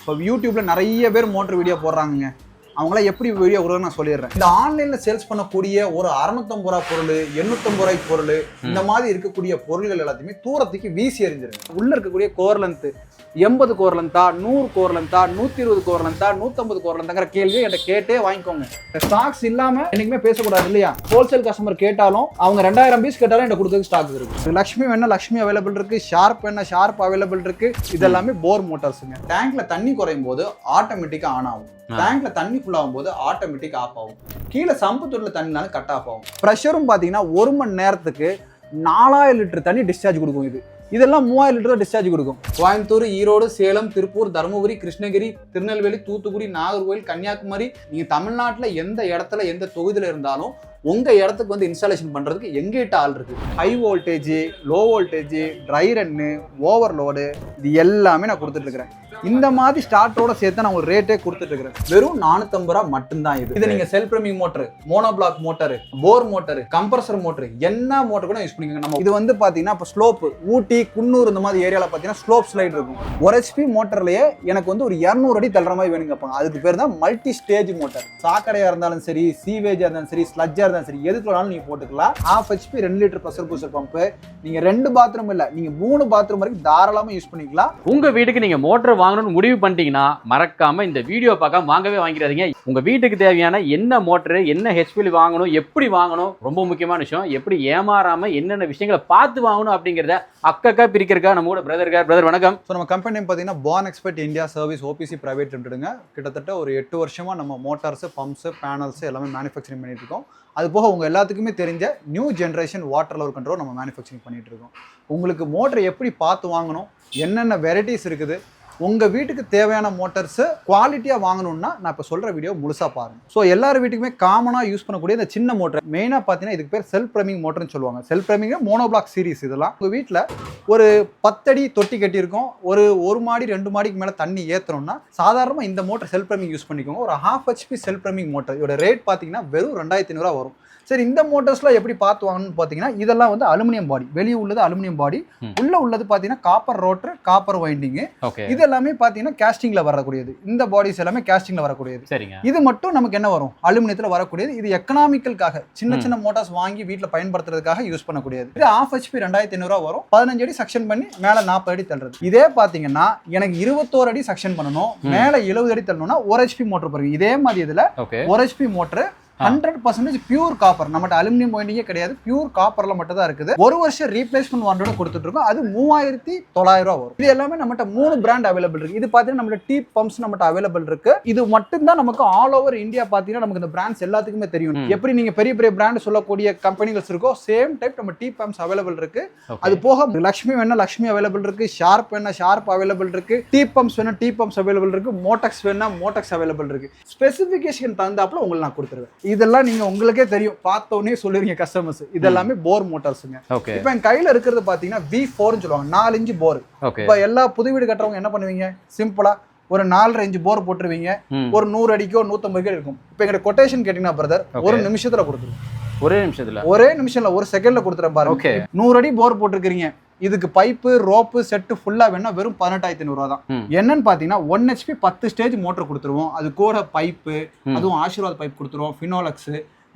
இப்போ யூடியூப்ல நிறைய பேர் மோட்டர் வீடியோ போடுறாங்க. அவங்களாம் எப்படி வீடியோ கொடுக்குறேன்னு நான் சொல்லிடுறேன். இந்த ஆன்லைனில் சேல்ஸ் பண்ணக்கூடிய ஒரு 650 ரூபா பொருள், 850 ரூபாய் பொருள், இந்த மாதிரி இருக்கக்கூடிய பொருள்கள் எல்லாத்தையுமே தூரத்துக்கு வீசி எறிஞ்சிருங்க. உள்ள இருக்கக்கூடிய கோர் லென்த் 80 கோர் லென்த்தா, 100 கோர் லென்த்தா, 120 கோர் லென்த்தா, 150 கோர் லென்த்தாங்கிற கேள்வியை என்கிட்ட கேட்டே வாங்கிக்கோங்க. ஸ்டாக்ஸ் இல்லாம என்னைக்குமே பேசக்கூடாது இல்லையா? ஹோல்சேல் கஸ்டமர் கேட்டாலும் அவங்க 2000 பீஸ் கேட்டாலும் என்கிட்ட கொடுத்ததுக்கு ஸ்டாக் இருக்கு. லக்ஷ்மி வேணா லக்ஷ்மி அவைலபிள் இருக்கு, ஷார்ப் வேணா ஷார்ப் அவைலபிள் இருக்கு. இதெல்லாமே போர் மோட்டார்ஸுங்க. டேங்க்ல தண்ணி குறையும் போது ஆட்டோமேட்டிக்கா ஆன் ஆகும். டேங்க்ல தண்ணி ஃபுல் ஆகும் போது ஆட்டோமேட்டிக் ஆஃப் ஆகும். கீழே சம்பு தொட்டில தண்ணினாலும் கட் ஆஃப் ஆகும். ப்ரெஷரும் பாத்தீங்கன்னா 1 மணி நேரத்துக்கு 4000 லிட்டர் தண்ணி டிஸ்சார்ஜ் கொடுக்கும். இதெல்லாம் 3000 லிட்டர் டிஸ்சார்ஜ் கொடுக்கும். கோயம்புத்தூர், ஈரோடு, சேலம், திருப்பூர், தருமபுரி, கிருஷ்ணகிரி, திருநெல்வேலி, தூத்துக்குடி, நாகர்கோவில், கன்னியாகுமரி, நீங்க தமிழ்நாட்டில் எந்த இடத்துல எந்த தொகுதியில் இருந்தாலும் உங்க இடத்துக்கு வந்து இன்ஸ்டாலேஷன் பண்றதுக்கு எங்கிட்ட ஆள் இருக்கு. High voltage, low voltage, try run, overload, இது எல்லாமே நான் கொடுத்துட்டு இருக்கிறேன். இந்த மாதிரி ஸ்டார்டரோட சேர்த்து நான் ஒரு ரேட்டே கொடுத்துட்டு இருக்கிறேன். வெறும் 450 ரூபா மட்டும்தான். இது நீங்க self priming motor, monoblock motor, bore motor, compressor motor, என்ன மோட்டர் கூட யூஸ் பண்ணிக்கோங்க. நம்ம இது வந்து பாத்தீங்கன்னா இப்போ ஸ்லோப், ஊட்டி, குன்னூர் இந்த மாதிரி ஏரியால பாத்தீங்கன்னா ஸ்லோப் ஸ்லைட் இருக்கும். 1 HP மோட்டர்லயே எனக்கு வந்து ஒரு 200 அடி தள்ளுற மாதிரி வேணுங்க. அதுக்கு பேர் தான் மல்டி ஸ்டேஜ் மோட்டர். சாக்கடையா இருந்தாலும் சரி, சீவேஜா இருந்தாலும் சரி, ஸ்லட்ஜா இருந்தாலும் சரி, எதுக்கு வேணாலும் நீங்க போட்டுக்கலாம். 1/2 HP 2 litre pressure booster pump. நீங்க 2 பாத்ரூம் இல்ல, நீங்க 3 பாத்ரூம் வரைக்கும் தாராளமா யூஸ் பண்ணிக்கலாம். உங்க வீட்டுக்கு நீங்க மோட்டர் வாங்கணும்னு முடிவு பண்ணிட்டீங்கன்னா மறக்காம இந்த வீடியோ பார்க்காம வாங்கவே வாங்கிடாதீங்க. உங்க வீட்டுக்கு தேவையான என்ன மோட்டர், என்ன ஹெச்பி வாங்கணும், எப்படி வாங்கணும், ரொம்ப முக்கியமான விஷயம், எப்படி ஏமாறாம என்னென்ன விஷயங்களை பார்த்து வாங்கணும் அப்படிங்கறத அக்கா பிரிக்கிறக்கா நம்ம கூட பிரதர் வணக்கம். ஸோ நம்ம கம்பெனி பார்த்தீங்கன்னா Pan expert India service OPC private லிமிடெடுங்க. கிட்டத்தட்ட ஒரு 8 வருஷமா நம்ம மோட்டார்ஸ், பம்ப்ஸ், பேனல்ஸ் எல்லாமே மேனுஃபேக்சரிங் பண்ணிட்டு இருக்கோம். அது போக உங்க எல்லாத்துக்குமே தெரிஞ்ச new generation water level control நம்ம மேனுஃபேக்சரிங் பண்ணிட்டு இருக்கோம். உங்களுக்கு மோட்டர் எப்படி பார்த்து வாங்கணும், என்னென்ன வெரைட்டிஸ் இருக்குது, உங்க வீட்டுக்கு தேவையான மோட்டார்ஸ் குவாலிட்டியா வாங்கணும்னா நான் இப்போ சொல்ற வீடியோ முழுசா பாருங்க. ஸோ எல்லார் வீட்டுக்குமே காமனா யூஸ் பண்ணக்கூடிய இந்த சின்ன மோட்டர், மெயினா பார்த்தீங்கன்னா இதுக்கு பேர் செல்ஃப் பிரமிங் மோட்டர்னு சொல்லுவாங்க. Self priming monoblock series. இதெல்லாம் உங்க வீட்டில் ஒரு 10 அடி தொட்டி கட்டியிருக்கோம், ஒரு மாடி 2 மாடிக்கு மேலே தண்ணி ஏற்றணும்னா சாதாரணமாக இந்த மோட்டர் செல்ஃப் பிரமிங் யூஸ் பண்ணிக்கோங்க. ஒரு 1/2 HP செல்ஃப் பிரமிங் மோட்டர், இதோட ரேட் பார்த்தீங்கன்னா வெறும் 2500 ரூபா வரும். சரி, இந்த மோட்டர்ஸ்லாம் எப்படி பார்த்து வாங்கணும்னு பார்த்தீங்கன்னா இதெல்லாம் வந்து அலுமினியம் பாடி, வெளியே உள்ளது அலுமினியம் பாடி, உள்ள உள்ளது பார்த்தீங்கன்னா காப்பர் ரோட்டர், காப்பர் வைண்டிங். இது எல்லாமே பார்த்தீங்கன்னா கேஸ்டிங்ல வரக்கூடியது. இந்த பாடிஸ் எல்லாமே கேஸ்டிங்ல வரக்கூடியது. இது மட்டும் நமக்கு என்ன வரும், அலுமினியத்தில் வரக்கூடியது. இது எக்கனாமிக்கலுக்காக சின்ன சின்ன மோட்டார்ஸ் வாங்கி வீட்டில் பயன்படுத்துறதுக்காக யூஸ் பண்ணக்கூடியது. இது 1/2 HP 2500 ரூபா வரும். 15 அடி சக்ஷன் பண்ணி மேலே 40 அடி தள்ளுறது. இதே பார்த்தீங்கன்னா எனக்கு 21 அடி சக்ஷன் பண்ணணும், மேலே 70 அடி தள்ளணும்னா 1 HP மோட்டர் பாருங்க. இதே மாதிரி இதுல 1 HP மோட்டர் 100% பியூர் காப்பர். நம்மகிட்ட அலுமினியம் வைண்டிங்கே கிடையாது, பியூர் காப்பர்ல மட்டும் தான் இருக்குது. 1 வருஷம் ரீப்ளேஸ்மெண்ட் வாரண்டியோட கொடுத்துட்டு இருக்கோம். அது 3900 ரூபா வரும். இது எல்லாமே நம்மகிட்ட 3 பிராண்ட் அவைலபிள் இருக்கு. இது பாத்தீங்கன்னா நம்ம டீப் பம்ப்ஸ் நம்மகிட்ட அவைலபிள் இருக்கு. இது மட்டும் தான் நமக்கு ஆல் ஓவர் இந்தியா பாத்தீங்கன்னா நமக்கு இந்த பிராண்ட்ஸ் எல்லாத்துக்குமே தெரியும். எப்படி நீங்க பெரிய பெரிய பிராண்ட் சொல்லக்கூடிய கம்பெனிகள் இருக்கோ சேம் டைப் நம்ம டீப் பம்ப்ஸ் அவைலபிள் இருக்கு. அது போக லக்ஷ்மி வேணா லக்ஷ்மி அவைலபிள் இருக்கு, ஷார்ப் வேணா ஷார்ப் அவைலபிள் இருக்கு, டீப் பம்ப்ஸ் வேணா டீப் பம்ப்ஸ் அவைலபிள் இருக்கு, மோட்டக்ஸ் வேணா மோட்டக்ஸ் அவைலபிள் இருக்கு. ஸ்பெசிபிகேஷன் தகுந்தாப்புல உங்களுக்கு நான் கொடுத்துருவேன். இதெல்லாம் நீங்க உங்களுக்கே தெரியும், பார்த்த உடனே சொல்லுவீங்க கஸ்டமர்ஸ். இதெல்லாமே போர் மோட்டார்ஸ்ங்க. இப்போ என் கையில இருக்கிறது பாத்தீங்கன்னா V4 சொல்லுவாங்க, 4 இன்ச் போர். இப்போ எல்லா புது வீடு கட்டுறவங்க என்ன பண்ணுவீங்க, சிம்பிளா ஒரு 4.5 இன்ச் போர் போட்டுருவீங்க. ஒரு 100 அடிக்கோ 150 அடிக்கோ இருக்கும். இப்போ எங்க கொட்டேஷன் கேட்டீங்கன்னா பிரதர் 1 நிமிஷத்துல கொடுத்துருவோம். ஒரே நிமிஷம் இல்ல, 1 செகண்ட்ல கொடுத்துறேன் பாருங்க. 100 அடி போர் போட்டுருக்கீங்க, இதுக்கு பைப்பு, ரோப்பு, செட்டு ஃபுல்லா வேணா வெறும் 18500 ரூபா தான். என்னன்னு பாத்தீங்கன்னா 1 HP 10 ஸ்டேஜ் மோட்டர் கொடுத்துருவோம். அது கூட பைப்பு, அதுவும் ஆசீர்வாத் பைப் கொடுத்துருவோம், ஃபினோலக்ஸ்,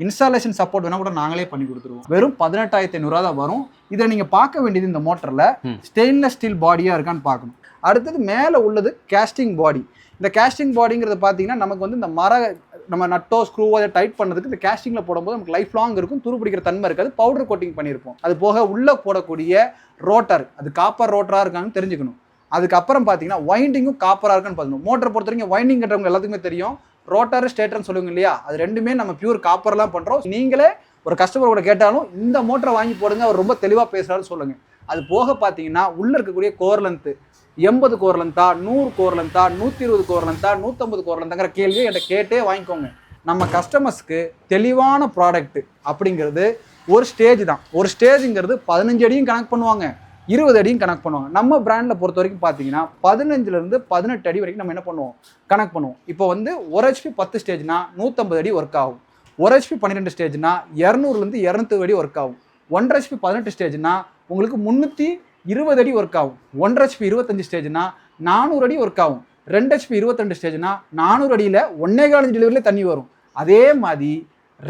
இன்ஸ்டாலேஷன் சப்போர்ட் வேணா கூட நாங்களே பண்ணி கொடுத்துருவோம். வெறும் 18500 ரூபா தான் வரும். இதை நீங்க பார்க்க வேண்டியது இந்த மோட்டர்ல ஸ்டெயின்லெஸ் ஸ்டீல் பாடியா இருக்கான்னு பார்க்கணும். அடுத்தது மேல உள்ளது கேஸ்டிங் பாடி. இந்த கேஸ்டிங் பாடிங்கிறது பாத்தீங்கன்னா நமக்கு வந்து இந்த நம்ம நட்டோ ஸ்க்ரூவோ அதை டைட் பண்ணதுக்கு இந்த கேஸ்டிங்ல போடும்போது நமக்கு லைஃப் லாங் இருக்கும், துரு பிடிக்கிற தன்மை இருக்காது. பவுடர் கோட்டிங் பண்ணியிருப்போம். அது போக உள்ள போடக்கூடிய ரோட்டர், அது காப்பர் ரோட்டரா இருக்கான்னு தெரிஞ்சுக்கணும். அதுக்கப்புறம் பாத்தீங்கன்னா வைண்டிங்கும் காப்பரா இருக்கான்னு பார்க்கணும். மோட்டர் பொறுத்த வரைக்கும் வைண்டிங் கட்டுறவங்க எல்லாத்துக்குமே தெரியும், ரோட்டர் ஸ்டேட்டர்னு சொல்லுவாங்க இல்லையா, அது ரெண்டுமே நம்ம பியூர் காப்பர்லாம் பண்றோம். நீங்களே ஒரு கஸ்டமர் கூட கேட்டாலும் இந்த மோட்டரை வாங்கி போடுங்க, அவர் ரொம்ப தெளிவா பேசுறாருன்னு சொல்லுங்க. அது போக பாத்தீங்கன்னா உள்ள இருக்கக்கூடிய கோர் லென்த் 80 கோர் லென்த்தா, 100 கோர் லென்த்தா, 120 கோர் லென்த்தா, 150 கோர் லென்த்தாங்கிற கேள்வியை என்கிட்ட கேட்டே வாங்கிக்கோங்க. நம்ம கஸ்டமர்ஸ்க்கு தெளிவான ப்ராடக்ட் அப்படிங்கிறது ஒரு ஸ்டேஜ் தான். ஒரு ஸ்டேஜுங்கிறது 15 அடியும் கனெக்ட் பண்ணுவாங்க, 20 அடியும் கனெக்ட் பண்ணுவாங்க. நம்ம பிராண்டில் பொறுத்த வரைக்கும் பார்த்தீங்கன்னா 15 to 18 அடி வரைக்கும் நம்ம என்ன பண்ணுவோம், கனெக்ட் பண்ணுவோம். இப்போ வந்து 1 HP 10 ஸ்டேஜ்னா 150 அடி ஒர்க் ஆகும். 1 HP 12 ஸ்டேஜ்னா 200 to 220 அடி ஒர்க் ஆகும். 1 HP 18 ஸ்டேஜ்னா உங்களுக்கு 320 அடி ஒர்க் ஆகும். 1 HP 25 ஸ்டேஜ்னா 400 அடி ஒர்க் ஆகும். 2 HP 22 ஸ்டேஜ்னா 400 அடியில் 1.25 டெலிவரியில் தண்ணி வரும். அதே மாதிரி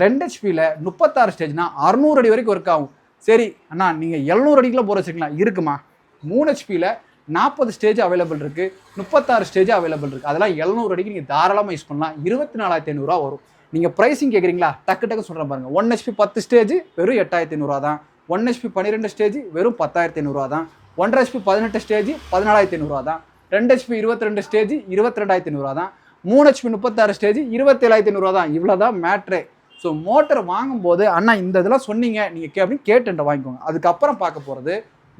2 HPயில் 36 ஸ்டேஜ்னா 600 அடி வரைக்கும் ஒர்க் ஆகும். சரி அண்ணா நீங்கள் 700 அடிக்குலாம் போகிற வச்சுக்கலாம் இருக்குமா. 3 HPயில் 40 ஸ்டேஜ் அவைலபிள் இருக்குது, 36 ஸ்டேஜ் அவைலபிள் இருக்குது. அதெல்லாம் 700 அடிக்கு நீங்கள் தாராளமாக யூஸ் பண்ணலாம். 24,500 வரும். நீங்கள் ப்ரைஸிங் கேட்குறீங்களா, டக்கு சொல்கிறேன் பாருங்கள். 1 HP 10 ஸ்டேஜ் வெறும் 8,500 தான். 1 HP 12 ஸ்டேஜ் வெறும் 10,500 தான். 1.5 HP 18 ஸ்டேஜ் 14,500 தான். 2 HP 22 ஸ்டேஜ் 22,500 தான். 3 HP 36 ஸ்டேஜ் 27,500 தான். இவ்வளோ தான் மேட்ரே. ஸோ மோட்டர் வாங்கும்போது அண்ணா இந்த இதெல்லாம் சொன்னீங்க நீங்கள் அப்படின்னு கேட்டுன்ட்டு வாங்கிக்கோங்க. அதுக்கப்புறம் பார்க்க போகிறது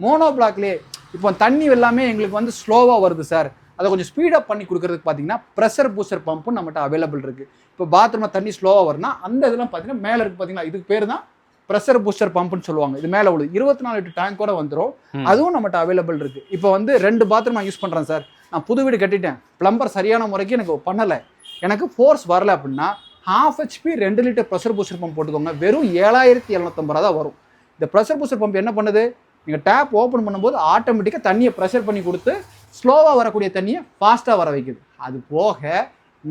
மோனோ பிளாக்லேயே இப்போ தண்ணி எல்லாமே எங்களுக்கு வந்து ஸ்லோவாக வருது சார், அதை கொஞ்சம் ஸ்பீடப் பண்ணி கொடுக்குறதுக்கு பார்த்தீங்கன்னா ப்ரெஷர் பூஸ்டர் பம்பும் நம்மகிட்ட அவைலபிள் இருக்குது. இப்போ பாத்ரூமில் தண்ணி ஸ்லோவாக வரும்னா அந்த இதெல்லாம் பார்த்தீங்கன்னா மேலே இருக்குது பார்த்தீங்கன்னா, இதுக்கு பேர் தான் ப்ரெஷர் பூஸ்டர் பம்புன்னு சொல்லுவாங்க. இது மேலே உள்ளது 24 லிட்டர் டேங்கோட வந்துடும். அதுவும் நம்மகிட்ட அவைலபிள் இருக்குது. இப்போ வந்து 2 பாத்ரூம் நான் யூஸ் பண்ணுறேன் சார், நான் புது வீடு கட்டிட்டேன், ப்ளம்பர் சரியான முறைக்கு எனக்கு பண்ணலை, எனக்கு ஃபோர்ஸ் வரல அப்படின்னா 1/2 HP 2 litre pressure booster pump போட்டுக்கோங்க. வெறும் 7,750 தான் வரும். இந்த ப்ரெஷர் பூஸ்டர் பம்ப் என்ன பண்ணுது, நீங்கள் டேப் ஓப்பன் பண்ணும்போது ஆட்டோமேட்டிக்காக தண்ணியை ப்ரெஷர் பண்ணி கொடுத்து ஸ்லோவாக வரக்கூடிய தண்ணியை ஃபாஸ்ட்டாக வர வைக்குது. அது போக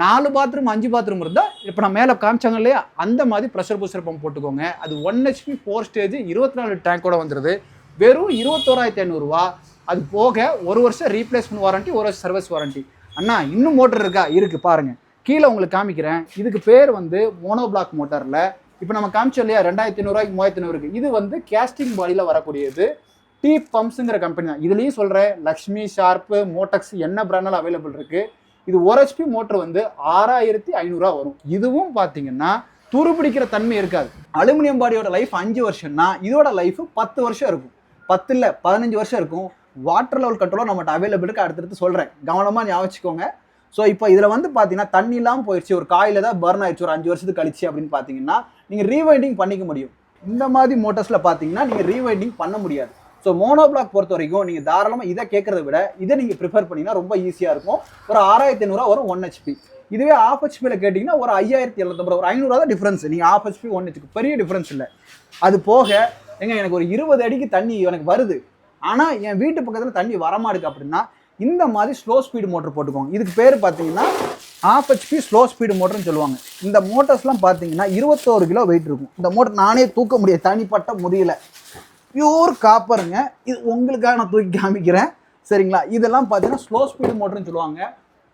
4 பாத்ரூம் 5 பாத்ரூம் இருந்தால் இப்போ நான் மேலே காமிச்சாங்க இல்லையா, அந்த மாதிரி ப்ரெஷர் பூஸ்டர் பம்ப் போட்டுக்கோங்க. அது 1 HP 4 ஸ்டேஜ் 24 டேங்கோட வந்துடுது. வெறும் 21,500 ரூபா. அது போக 1 வருஷம் ரீப்ளேஸ்மெண்ட் வாரண்டி, 1 வருஷம் சர்வீஸ் வாரண்டி. அண்ணா இன்னும் மோட்டர் இருக்கா, இருக்குது பாருங்கள், கீழே உங்களுக்கு காமிக்கிறேன். இதுக்கு பேர் வந்து மோனோ பிளாக் மோட்டரில் இப்போ நம்ம காமிச்சோம் இல்லையா 2,500 3,500 இது வந்து கேஸ்டிங் பாடியில் வரக்கூடியது. டி பம்ப்ஸுங்கிற கம்பெனி தான். இதுலேயும் சொல்கிறேன், லக்ஷ்மி, ஷார்ப்பு, மோட்டக்ஸ் என்ன பிராண்டாலும் அவைலபிள் இருக்குது. இது 1 HP மோட்டர் வந்து 6,500 வரும். இதுவும் பார்த்தீங்கன்னா துருப்பிடிக்கிற தன்மை இருக்காது. அலுமினியம் பாடியோட லைஃப் 5 வருஷம்னா இதோட லைஃப் 10 வருஷம் இருக்கும். 10 இல்லை 15 வருஷம் இருக்கும். வாட்டர் லெவல் கண்ட்ரோலும் நம்மகிட்ட அவைலபிளுக்கு அடுத்தடுத்து சொல்கிறேன், கவனமாக ஞாபகம் வச்சுக்கோங்க. ஸோ இப்போ இதில் வந்து பார்த்தீங்கன்னா தண்ணி இல்லாமல் போயிடுச்சு, ஒரு காயில் தான் பர்ன் ஆயிடுச்சு ஒரு 5 வருஷத்துக்கு கழிச்சு அப்படின்னு பார்த்தீங்கன்னா நீங்கள் ரீவைண்டிங் பண்ணிக்க முடியும். இந்த மாதிரி மோட்டர்ஸில் பார்த்தீங்கன்னா நீங்கள் ரீவைண்டிங் பண்ண முடியாது. ஸோ மோனோ பிளாக் பொறுத்த வரைக்கும் நீங்கள் தாராளமாக இதை கேட்குறத விட இதை நீங்கள் ப்ரிஃபர் பண்ணிங்கன்னா ரொம்ப ஈஸியாக இருக்கும். ஒரு 6,500 வரும் 1 HP. இதுவே 1/2 HPயில் கேட்டிங்கன்னா ஒரு 5,750 ஒரு 500 தான் டிஃப்ரென்ஸ். நீங்கள் 1/2 HP 1 HP பெரிய டிஃப்ரென்ஸ் இல்லை. அது போக எனக்கு ஒரு 20 அடிக்கு தண்ணி எனக்கு வருது, ஆனால் என் வீட்டு பக்கத்தில் தண்ணி வரமாட்டுக்கு அப்படின்னா இந்த மாதிரி ஸ்லோ ஸ்பீடு மோட்டர் போட்டுக்கோங்க. இதுக்கு பேர் பார்த்தீங்கன்னா 1/2 HP ஸ்லோ ஸ்பீடு மோட்டர்னு சொல்லுவாங்க. இந்த மோட்டர்ஸ்லாம் பார்த்தீங்கன்னா 21 கிலோ வெயிட் இருக்கும். இந்த மோட்டர் நானே தூக்க முடியாது, தனிப்பட்ட முடியல. பியூர் காப்பருங்க. இது உங்களுக்காக நான் தூக்கி காமிக்கிறேன் சரிங்களா. இதெல்லாம் பார்த்தீங்கன்னா ஸ்லோ ஸ்பீடு மோட்டர்னு சொல்லுவாங்க.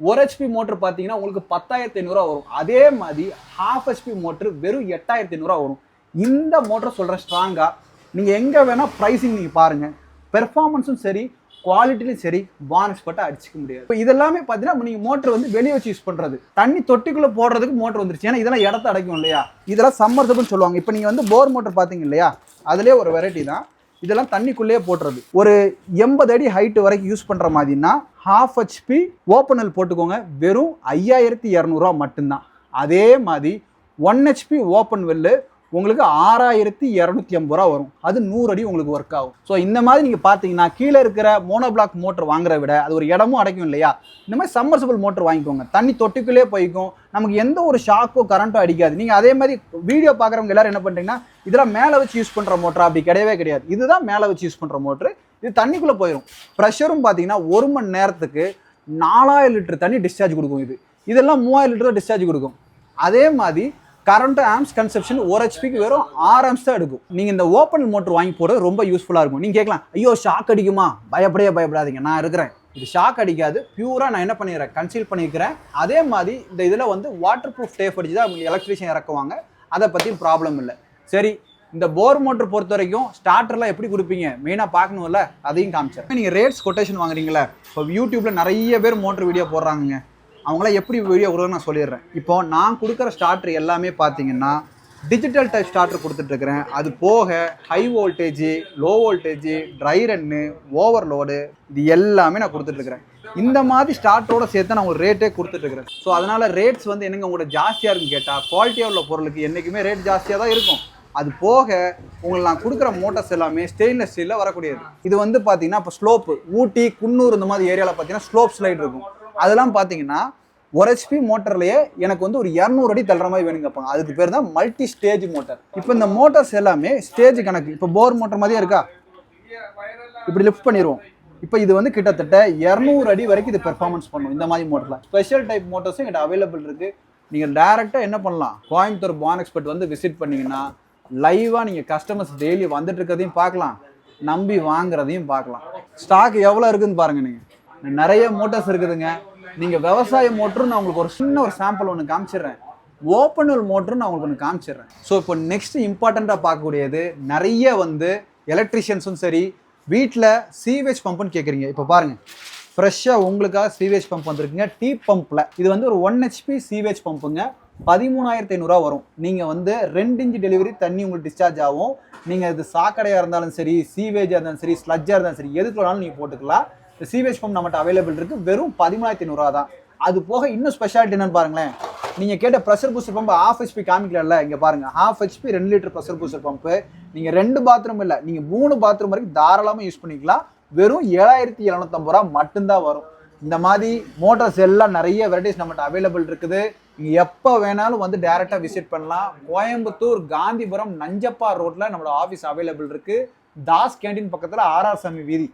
1 HP மோட்டர் பார்த்தீங்கன்னா உங்களுக்கு 10,500 வரும். அதே மாதிரி 1/2 HP மோட்டர் வெறும் 8,500 வரும். இந்த மோட்டர் சொல்கிறேன் ஸ்ட்ராங்காக, நீங்கள் எங்கே வேணால் ப்ரைஸிங் நீங்கள் பாருங்கள், பெர்ஃபார்மன்ஸும் சரி குவாலிட்டிலையும் சரி பானஸ் பட்டு அடிச்சிக்க முடியாது. இப்போ இதெல்லாமே பார்த்தீங்கன்னா நீங்கள் மோட்டர் வந்து வெளியே வச்சு யூஸ் பண்ணுறது, தண்ணி தொட்டிக்குள்ளே போடுறதுக்கு மோட்டர் வந்துருச்சு. ஏன்னா இதெல்லாம் இடத்த அடைக்கும் இல்லையா, இதெல்லாம் சம்மர்சபிள்னு சொல்லுவாங்க. இப்போ நீங்கள் வந்து போர் மோட்டர் பார்த்தீங்க இல்லையா, அதிலே ஒரு வெரைட்டி தான். இதெல்லாம் தண்ணிக்குள்ளேயே போட்டுறது. ஒரு 80 அடி ஹைட்டு வரைக்கும் யூஸ் பண்ணுற மாதிரின்னா 1/2 HP ஓப்பனல் போட்டுக்கோங்க. வெறும் 5,200 மட்டும்தான். அதே மாதிரி 1 HP ஓப்பன் வெல்லு உங்களுக்கு 6,250 வரும். அது 100 அடி உங்களுக்கு ஒர்க் ஆகும். ஸோ இந்த மாதிரி நீங்கள் பார்த்தீங்கன்னா கீழே இருக்கிற மோனோ பிளாக் மோட்டர் வாங்குறத விட அது ஒரு இடமும் அடைக்கும் இல்லையா, இந்த மாதிரி சம்மர்சபிள் மோட்டர் வாங்கிக்கோங்க. தண்ணி தொட்டிக்குள்ளே போய்க்கும், நமக்கு எந்த ஒரு ஷாக்கோ கரண்ட்டோ அடிக்காது. நீங்கள் அதே மாதிரி வீடியோ பார்க்குறவங்க எல்லாரும் என்ன பண்ணுறீங்கன்னா இதெல்லாம் மேலே வச்சு யூஸ் பண்ணுற மோட்டர், அப்படி கிடையவே கிடையாது. இதுதான் மேலே வச்சு யூஸ் பண்ணுற மோட்ரு. இது தண்ணிக்குள்ளே போயிடும். ப்ரெஷரும் பார்த்தீங்கன்னா 1 மணி நேரத்துக்கு 4,000 லிட்டர் தண்ணி டிஸ்சார்ஜ் கொடுக்கும். இதெல்லாம் 3,000 லிட்டர் தான் டிஸ்சார்ஜ் கொடுக்கும். அதே மாதிரி கரண்ட் ஆம்ஸ் கன்சப்ஷன் 1 HPக்கு வெறும் 6 ஆம்ஸ் தான் எடுக்கும். நீங்கள் இந்த ஓப்பன் மோட்டர் வாங்கி போடுறது ரொம்ப யூஸ்ஃபுல்லாக இருக்கும். நீங்கள் கேட்கலாம், ஐயோ ஷாக் அடிக்குமா, பயப்படாதீங்க, நான் இருக்கிறேன். இது ஷாக் அடிக்காது. பியூராக நான் என்ன பண்ணிடுறேன், கன்சீல் பண்ணிக்கிறேன். அதே மாதிரி இந்த இதில் வந்து வாட்டர் ப்ரூஃப் டேப் அடிச்சு தான் எலக்ட்ரிஷியன் இறக்குவாங்க. அதை பற்றி ப்ராப்ளம் இல்லை. சரி, இந்த போர் மோட்டர் பொறுத்த வரைக்கும் ஸ்டார்டர்லாம் எப்படி கொடுப்பீங்க மெயினாக பார்க்கணும்ல, அதையும் காமிச்சேன். நீங்கள் ரேட்ஸ் கொட்டேஷன் வாங்குறீங்களா, இப்போ யூடியூப்பில் நிறைய பேர் மோட்டர் வீடியோ போடுறாங்க, அவங்களாம் எப்படி வீடியோ கொடுக்குறது நான் சொல்லிடுறேன். இப்போ நான் கொடுக்குற ஸ்டார்டர் எல்லாமே பார்த்தீங்கன்னா டிஜிட்டல் டைப் ஸ்டார்டர் கொடுத்துட்ருக்குறேன். அது போக high voltage, low voltage, try run, overload, இது எல்லாமே நான் கொடுத்துட்ருக்குறேன். இந்த மாதிரி ஸ்டார்டரோட சேர்த்து நான் ஒரு ரேட்டே கொடுத்துட்ருக்குறேன். ஸோ அதனால் ரேட்ஸ் வந்து என்னங்க உங்களோட ஜாஸ்தியாக இருக்குன்னு கேட்டால், குவாலிட்டியாக உள்ள பொருளுக்கு என்றைக்குமே ரேட் ஜாஸ்தியாக தான் இருக்கும். அது போக உங்களுக்கு நான் கொடுக்குற மோட்டர்ஸ் எல்லாமே ஸ்டெயின்லெஸ் ஸ்டீலில் வரக்கூடியது. இது வந்து பார்த்தீங்கன்னா இப்போ ஸ்லோப்பு ஊட்டி, குன்னூர் இந்த மாதிரி ஏரியாவில் பார்த்தீங்கன்னா ஸ்லோப் ஸ்லைட் இருக்கும். அதெல்லாம் பார்த்தீங்கன்னா 1 HP மோட்டர்லேயே எனக்கு வந்து ஒரு 200 அடி தள்ளுற மாதிரி வேணுங்க கேட்பாங்க. அதுக்கு பேர் தான் மல்டி ஸ்டேஜ் மோட்டர். இப்போ இந்த மோட்டர்ஸ் எல்லாமே ஸ்டேஜ் கணக்கு. இப்போ போர் மோட்டர் மாதிரியே இருக்கா, இப்படி லிஃப்ட் பண்ணிடுவோம். இப்போ இது வந்து கிட்டத்தட்ட 200 அடி வரைக்கும் இது பெர்ஃபார்மன்ஸ் பண்ணும். இந்த மாதிரி மோட்டர்லாம் ஸ்பெஷல் டைப் மோட்டர்ஸும் எங்கிட்ட அவைலபிள் இருக்குது. நீங்கள் டேரெக்டாக என்ன பண்ணலாம், கோயம்புத்தூர் பான் எக்ஸ்பர்ட் வந்து விசிட் பண்ணிங்கன்னா லைவாக நீங்கள் கஸ்டமர்ஸ் டெய்லி வந்துட்டு இருக்கிறதையும் பார்க்கலாம், நம்பி வாங்குறதையும் பார்க்கலாம். ஸ்டாக் எவ்வளோ இருக்குதுன்னு பாருங்கள். நீங்கள் நிறைய மோட்டர்ஸ் இருக்குதுங்க. நீங்கள் விவசாய மோட்டரும் நான் உங்களுக்கு ஒரு சின்ன ஒரு சாம்பிள் ஒன்று காமிச்சிடுறேன். ஓப்பன் வெல் மோட்டரும் நான் உங்களுக்கு ஒன்று காமிச்சிடுறேன். ஸோ இப்போ நெக்ஸ்ட் இம்பார்ட்டண்ட்டாக பார்க்கக்கூடியது, நிறைய வந்து எலக்ட்ரிஷியன்ஸும் சரி வீட்டில் சீவேஜ் பம்புன்னு கேட்குறீங்க. இப்போ பாருங்கள், ஃப்ரெஷ்ஷாக உங்களுக்காக சீவேஜ் பம்ப் வந்துருக்குங்க. டீ பம்பில் இது வந்து ஒரு 1 HP சீவேஜ் பம்புங்க. 13,500 வரும். நீங்கள் வந்து 2 இன்ச் டெலிவரி தண்ணி உங்களுக்கு டிஸ்சார்ஜ் ஆகும். நீங்கள் இது சாக்கடையாக இருந்தாலும் சரி, சீவேஜாக இருந்தாலும் சரி, ஸ்லட்ஜாக இருந்தாலும் சரி, எதுக்கு வேணாலும் நீங்கள் போட்டுக்கலாம். இந்த சீவேஜ் பம்ப் நம்மகிட்ட அவைலபிள் இருக்குது. வெறும் 13,500 தான். அது போக இன்னும் ஸ்பெஷாலிட்டி என்னன்னு பாருங்களேன். நீங்கள் கேட்ட ப்ரெஷர் பூஸ்டர் பம்பு 1/2 HP காமிக்கல, இங்கே பாருங்கள் 1/2 HP 2 litre pressure booster pump. நீங்கள் 2 பாத்ரூம் இல்லை, நீங்கள் 3 பாத்ரூம் வரைக்கும் தாராளமாக யூஸ் பண்ணிக்கலாம். வெறும் 7,750 மட்டும்தான் வரும். இந்த மாதிரி மோட்டார்ஸ் எல்லாம் நிறைய வெரைட்டிஸ் நம்மகிட்ட அவைலபிள் இருக்குது. நீங்கள் எப்போ வேணாலும் வந்து டேரெக்டாக விசிட் பண்ணலாம். கோயம்புத்தூர் காந்திபுரம் நஞ்சப்பா ரோட்டில் நம்மளோட ஆஃபீஸ் அவைலபிள் இருக்குது. தாஸ் கேண்டீன் பக்கத்தில் RR சாமி வீதி,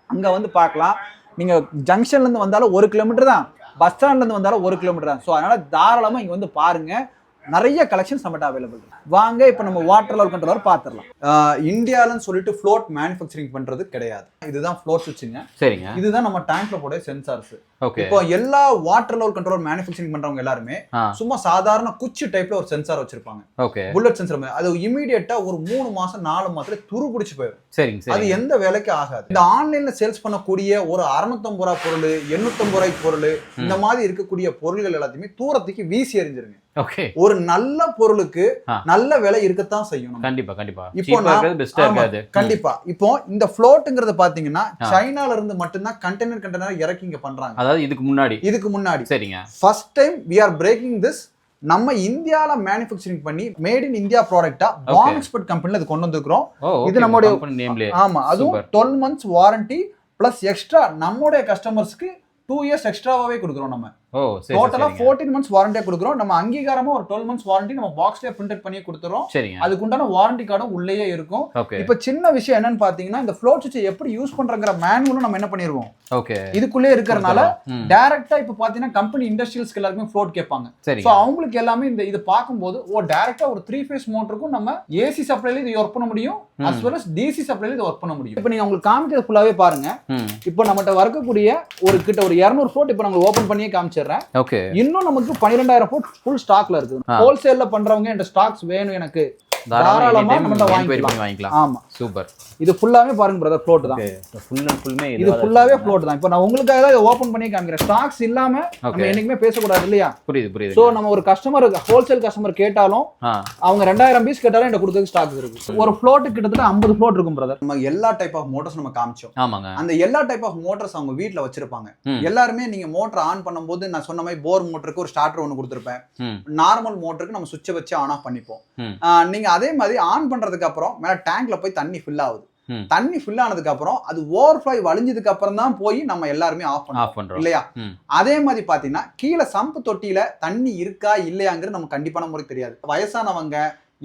அங்கே வந்து பார்க்கலாம். நீங்கள் ஜங்ஷன்லேருந்து வந்தாலும் 1 கிலோமீட்டர் தான், பஸ் ஸ்டாண்ட்லேருந்து வந்தாலும் 1 கிலோமீட்டர் தான். ஸோ அதனால் தாராளமாக இங்கே வந்து பாருங்கள். நிறைய கலெக்ஷன்ஸ் நம்மகிட்ட அவைலபிள். வாங்க இப்போ நம்ம வாட்டர் லெவல் கண்ட்ரோலர் பார்த்துடலாம். இந்தியாலன்னு சொல்லிட்டு ஃப்ளோட் மேனுஃபேக்சரிங் பண்றது கிடையாது. இதுதான் ஃப்ளோட் சுவிட்சுங்க. சரிங்க. இதுதான் நம்ம டேங்க்ல போட சென்சார்ஸ். இப்போ எல்லா வாட்டர் லெவல் கண்ட்ரோலர் மேனுஃபேக்சரிங் பண்றவங்க எல்லாருமே சும்மா சாதாரண குச்சி டைப்ல ஒரு சென்சார் வச்சிருப்பாங்க. Bullet sensor. அது இமீடியட்டா ஒரு 3 மாசம் 4 மாசத்துல துரு பிடிச்சு போயிடும். சரிங்க. அது எந்த வேலைக்கு ஆகாது. இந்த ஆன்லைன்ல சேல்ஸ் பண்ணக்கூடிய ஒரு 650 ரூபாய் பொருள், 850 ரூபாய்க்கு பொருள், இந்த மாதிரி இருக்கக்கூடிய பொருள்கள் எல்லாத்தையுமே தூரத்துக்கு வீசி எறிஞ்சிருங்க. ஒரு நல்ல பொருளுக்கு நல்ல விலை இருக்கத்தான் செய்யும். கண்டிப்பா கண்டிப்பா. இப்போ கண்டிப்பா இப்போ இந்த ஃப்ளோட்ங்கிறது பாத்தீங்கன்னா சைனால இருந்து மட்டும்தான் கண்டெய்னர் இறக்கி இங்க பண்றாங்க. அதாவது இதுக்கு முன்னாடி சரிங்க. First time we are breaking this. நம்ம இந்தியால மேனுஃபேக்சரிங் பண்ணி மேட் இன் இந்தியா ப்ராடக்ட்டா பான் எக்ஸ்பர்ட் கம்பெனில இது கொண்டு வந்திருக்கிறோம். இது நம்மளுடைய ஆமா, அதுவும் 12 months வாரண்டி பிளஸ் எக்ஸ்ட்ரா நம்மளுடைய கஸ்டமர்ஸ்க்கு 2 years எக்ஸ்ட்ராவே கொடுக்குறோம். நம்ம டோட்டலா 14 months வாரண்டியா கொடுக்குறோம். நம்ம அங்கீகாரமா ஒரு 12 months வாரண்டி நம்ம பாக்ஸ்லயே பிரிண்டட் பண்ணி கொடுத்துறோம். அதுக்கு உண்டான வாரண்டி கார்டும் உள்ளேயே இருக்கும். இப்போ சின்ன விஷயம் என்னன்னு பாத்தீங்கன்னா, இந்த ஃப்ளோட் சுவிட்ச் எப்படி யூஸ் பண்றங்கற மேனுவலும் நம்ம என்ன பண்ணிடுவோம், இதுக்குள்ளே இருக்கறனால டைரக்டா இப்போ பாத்தீங்கன்னா கம்பெனி இண்டஸ்ட்ரியல்ஸ்க்கு எல்லாருமே ஃப்ளோட் கேட்பாங்க. சோ அவங்களுக்கு எல்லாமே இந்த இது பாக்கும்போது டைரக்டா ஒரு 3 phase மோட்டருக்கும் நம்ம ஏசி சப்ளைல இது வர்க் பண்ண முடியும், as well as DC சப்ளைல இது வர்க் பண்ண முடியும். இப்போ நீங்க உங்களுக்கு காமிக்கிறது ஃபுல்லாவே பாருங்க. இப்போ நம்மட்ட வரக்கூடிய ஒரு கிட்ட ஒரு 200 ஃப்ளோட் இப்போ நம்ம ஓபன் பண்ணியே காமிச்சறேன். இன்னும் நமக்கு 12,000 ஃபுட் ஃபுல் ஸ்டாக்ல இருக்கு. ஹோல்சேல்ல பண்றவங்க இந்த ஸ்டாக்ஸ் வேணும் எனக்கு தாராளமா நம்ம வாங்கிக்கலாம். ஆமா சூப்பர். இது ஃபுல்லாவே பாருங்க பிரதர், ஃப்ளோட் தான். ஃபுல் அண்ட் ஃபுல்மே இது ஃபுல்லாவே ஃப்ளோட் தான். இப்போ நான் உங்களுக்காக தான் ஓபன் பண்ணி காமிக்கிறேன். ஸ்டாக்ஸ் இல்லாம நம்ம என்னைக்குமே பேச கூடாது இல்லையா? புரியுது. சோ நம்ம ஒரு கஸ்டமர் ஹோல்சேல் கஸ்டமர் கேட்டாலும் அவங்க 2000 பீஸ் கேட்டாலும் எனக்கு கொடுத்ததுக்கு ஸ்டாக் இருக்கு. ஒரு ஃப்ளோட் கிட்டத்தட்ட 50 ஃப்ளோட் இருக்கும் பிரதர். நம்ம எல்லா டைப் ஆஃப் மோட்டார்ஸ் நம்ம காமிச்சோம். ஆமாங்க. அந்த எல்லா டைப் ஆஃப் மோட்டார்ஸ் அவங்க வீட்ல வச்சிருப்பாங்க. எல்லாரும் நீங்க மோட்டார் ஆன் பண்ணும்போது நான் சொன்ன மாதிரி போர் மோட்டருக்கு ஒரு ஸ்டார்டர் ஒன்னு கொடுத்திருப்பேன். நார்மல் மோட்டருக்கு நம்ம சுவிட்சை வச்சு ஆன் ஆஃப் பண்ணிப்போம். நீங்க அதே மாதிரி ஆன் பண்றதுக்கு அப்புறம் மேல டேங்க்ல போய் தண்ணி ஃபில் ஆகுது. தண்ணி ஃபில் ஆனதுக்கு அப்புறம் அது ஓவர்ஃப்ளோ வழிஞ்சதுக்கு அப்புறம் தான் போய் நம்ம எல்லாருமே ஆஃப் பண்றோம் இல்லையா? அதே மாதிரி பாத்தீங்கன்னா கீழே சம்பு தொட்டியில தண்ணி இருக்கா இல்லையாங்கிறது நமக்கு கண்டிப்பான முறை தெரியாது. வயசானவங்க